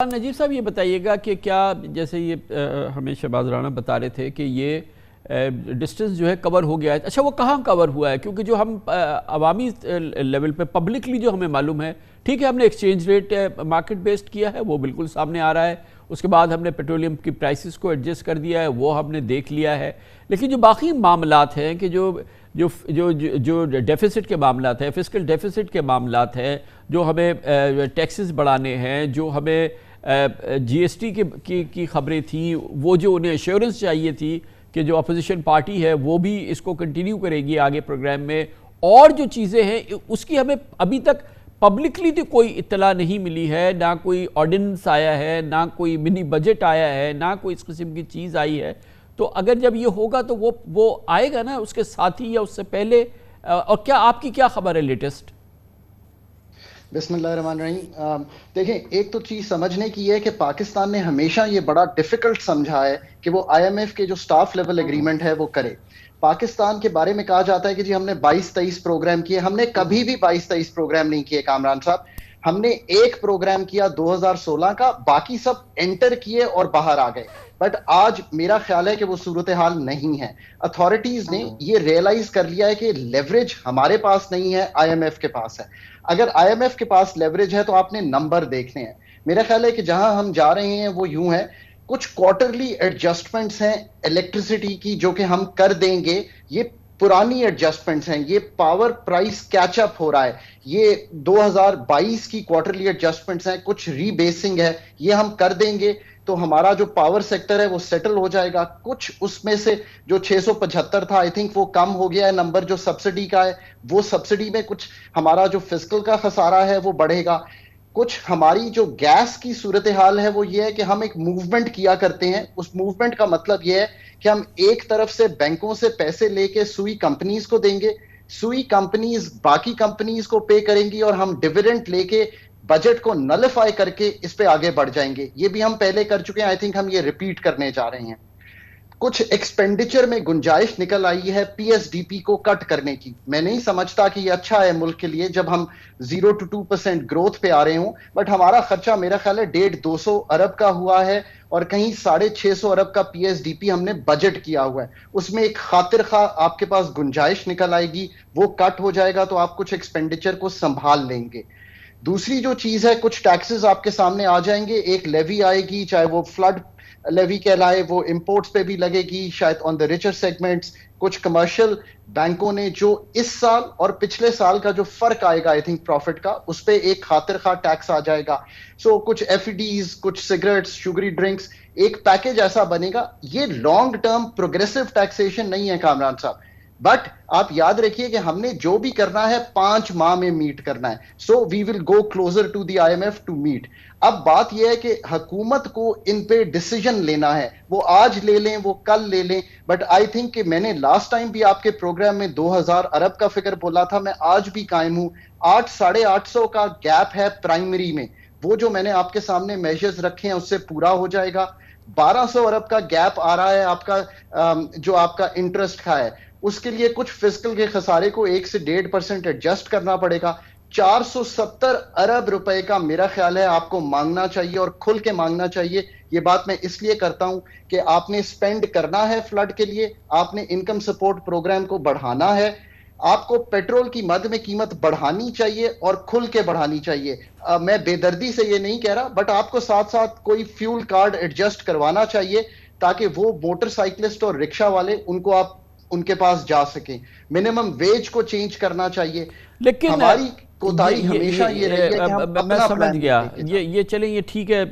نجیب صاحب یہ بتائیے گا کہ کیا جیسے یہ ہمیں شہباز رانا بتا رہے تھے کہ یہ ڈسٹنس جو ہے کور ہو گیا ہے. اچھا وہ کہاں کور ہوا ہے؟ کیونکہ جو ہم عوامی لیول پہ پبلکلی جو ہمیں معلوم ہے، ٹھیک ہے ہم نے ایکسچینج ریٹ مارکیٹ بیسڈ کیا ہے، وہ بالکل سامنے آ رہا ہے. اس کے بعد ہم نے پیٹرولیم کی پرائسز کو ایڈجسٹ کر دیا ہے، وہ ہم نے دیکھ لیا ہے. لیکن جو باقی معاملات ہیں کہ جو ڈیفیسٹ کے معاملات ہیں، فسکل ڈیفیسٹ کے معاملات ہیں، جو ہمیں ٹیکسز بڑھانے ہیں، جو ہمیں جی ایس ٹی کی خبریں تھیں، وہ جو انہیں ایشورنس چاہیے تھی کہ جو اپوزیشن پارٹی ہے وہ بھی اس کو کنٹینیو کرے گی آگے پروگرام میں، اور جو چیزیں ہیں اس کی ہمیں ابھی تک پبلکلی تو کوئی اطلاع نہیں ملی ہے. نہ کوئی آرڈیننس آیا ہے، نہ کوئی منی بجٹ آیا ہے، نہ کوئی اس قسم کی چیز آئی ہے. تو اگر جب یہ ہوگا تو وہ آئے گا نا اس کے ساتھ ہی یا اس سے پہلے؟ اور کیا آپ کی کیا خبر ہے لیٹسٹ؟ بسم اللہ الرحمن الرحیم. دیکھیں، ایک تو چیز سمجھنے کی ہے کہ پاکستان نے ہمیشہ یہ بڑا ڈیفیکلٹ سمجھا ہے کہ وہ آئی ایم ایف کے جو سٹاف لیول ایگریمنٹ ہے وہ کرے. پاکستان کے بارے میں کہا جاتا ہے کہ جی ہم نے 22-23 پروگرام کیے. ہم نے کبھی بھی 22-23 پروگرام نہیں کیے کامران صاحب. ہم نے ایک پروگرام کیا 2016 کا، باقی سب انٹر کیے اور باہر آ گئے. بٹ آج میرا خیال ہے کہ وہ صورتحال نہیں ہے. اتھارٹیز نے یہ ریئلائز کر لیا ہے کہ لیوریج ہمارے پاس نہیں ہے، آئی ایم ایف کے پاس ہے. اگر آئی ایم ایف کے پاس لیوریج ہے تو آپ نے نمبر دیکھنے ہیں. میرا خیال ہے کہ جہاں ہم جا رہے ہیں وہ یوں ہے، کچھ کوارٹرلی ایڈجسٹمنٹس ہیں الیکٹریسٹی کی جو کہ ہم کر دیں گے. یہ پرانی ایڈجسٹمنٹس ہیں، یہ پاور پرائس کیچ اپ ہو رہا ہے. یہ 2022 کی کوارٹرلی ایڈجسٹمنٹس ہیں، کچھ ری بیسنگ ہے، یہ ہم کر دیں گے تو ہمارا جو پاور سیکٹر ہے وہ سیٹل ہو جائے گا. کچھ اس میں سے جو 675 تھا آئی تھنک وہ کم ہو گیا ہے نمبر جو سبسڈی کا ہے. وہ سبسڈی میں کچھ ہمارا جو فسکل کا خسارہ ہے وہ بڑھے گا. کچھ ہماری جو گیس کی صورتحال ہے وہ یہ ہے کہ ہم ایک موومنٹ کیا کرتے ہیں. اس موومنٹ کا مطلب یہ ہے کہ ہم ایک طرف سے بینکوں سے پیسے لے کے سوئی کمپنیز کو دیں گے، سوئی کمپنیز باقی کمپنیز کو پے کریں گی، اور ہم ڈیویڈنڈ لے کے بجٹ کو نلیفائی کر کے اس پہ آگے بڑھ جائیں گے. یہ بھی ہم پہلے کر چکے ہیں، آئی تھنک ہم یہ ریپیٹ کرنے جا رہے ہیں. کچھ ایکسپینڈیچر میں گنجائش نکل آئی ہے پی ایس ڈی پی کو کٹ کرنے کی. میں نہیں سمجھتا کہ یہ اچھا ہے ملک کے لیے جب ہم 0 to 2% گروتھ پہ آ رہے ہوں. بٹ ہمارا خرچہ میرا خیال ہے 150-200 ارب کا ہوا ہے، اور کہیں 650 ارب کا پی ایس ڈی پی ہم نے بجٹ کیا ہوا ہے. اس میں ایک خاطر خواہ آپ کے پاس گنجائش نکل آئے گی، وہ کٹ ہو جائے گا تو آپ کچھ ایکسپینڈیچر کو سنبھال لیں گے. دوسری جو چیز ہے، کچھ ٹیکسز آپ کے سامنے آ جائیں گے. ایک لیوی آئے گی، چاہے وہ فلڈ لیوی کہلائے، وہ امپورٹس پہ بھی لگے گی شاید آن دا ریچر سیگمنٹس. کچھ کمرشل بینکوں نے جو اس سال اور پچھلے سال کا جو فرق آئے گا آئی تھنک پروفٹ کا، اس پہ ایک خاطر خواہ ٹیکس آ جائے گا. سو کچھ ایف ڈیز، کچھ سگریٹس، شوگری ڈرنکس، ایک پیکج ایسا بنے گا. یہ لانگ ٹرم پروگریسو ٹیکسیشن نہیں ہے کامران صاحب. بٹ آپ یاد رکھیے کہ ہم نے جو بھی کرنا ہے 5 ماہ میں میٹ کرنا ہے. So we will go closer to the I M F to meet. اب بات یہ ہے کہ حکومت کو ان پہ ڈیسیجن لینا ہے. وہ آج لے لیں، وہ کل لے لیں. بٹ آئی تھنک کہ میں نے لاسٹ ٹائم بھی آپ کے پروگرام میں 2000 ارب کا فگر بولا تھا، میں آج بھی قائم ہوں. 800-850 کا گیپ ہے پرائمری میں. وہ جو میں نے آپ کے سامنے میجرز رکھے ہیں اس سے پورا ہو جائے گا. 1200 ارب کا گیپ آ رہا ہے آپ کا، جو آپ کا انٹرسٹ کا ہے. اس کے لیے کچھ فسکل کے خسارے کو 1 سے 1.5% ایڈجسٹ کرنا پڑے گا. 470 ارب روپے کا میرا خیال ہے آپ کو مانگنا چاہیے، اور کھل کے مانگنا چاہیے. یہ بات میں اس لیے کرتا ہوں کہ آپ نے سپینڈ کرنا ہے فلڈ کے لیے، آپ نے انکم سپورٹ پروگرام کو بڑھانا ہے، آپ کو پیٹرول کی مد میں قیمت بڑھانی چاہیے اور کھل کے بڑھانی چاہیے. میں بے دردی سے یہ نہیں کہہ رہا، بٹ آپ کو ساتھ ساتھ کوئی فیول کارڈ ایڈجسٹ کروانا چاہیے تاکہ وہ موٹر سائیکلسٹ اور رکشہ والے ان کو آپ ان کے پاس جا سکیں. منیمم ویج کو چینج کرنا چاہیے. لیکن ہماری کوتاہی ہمیشہ یہ رہی ہے کہ ہم میں اپنا سمجھ پلان گیا، نہیں دیکھے. یہ چلیں، یہ ٹھیک ہے.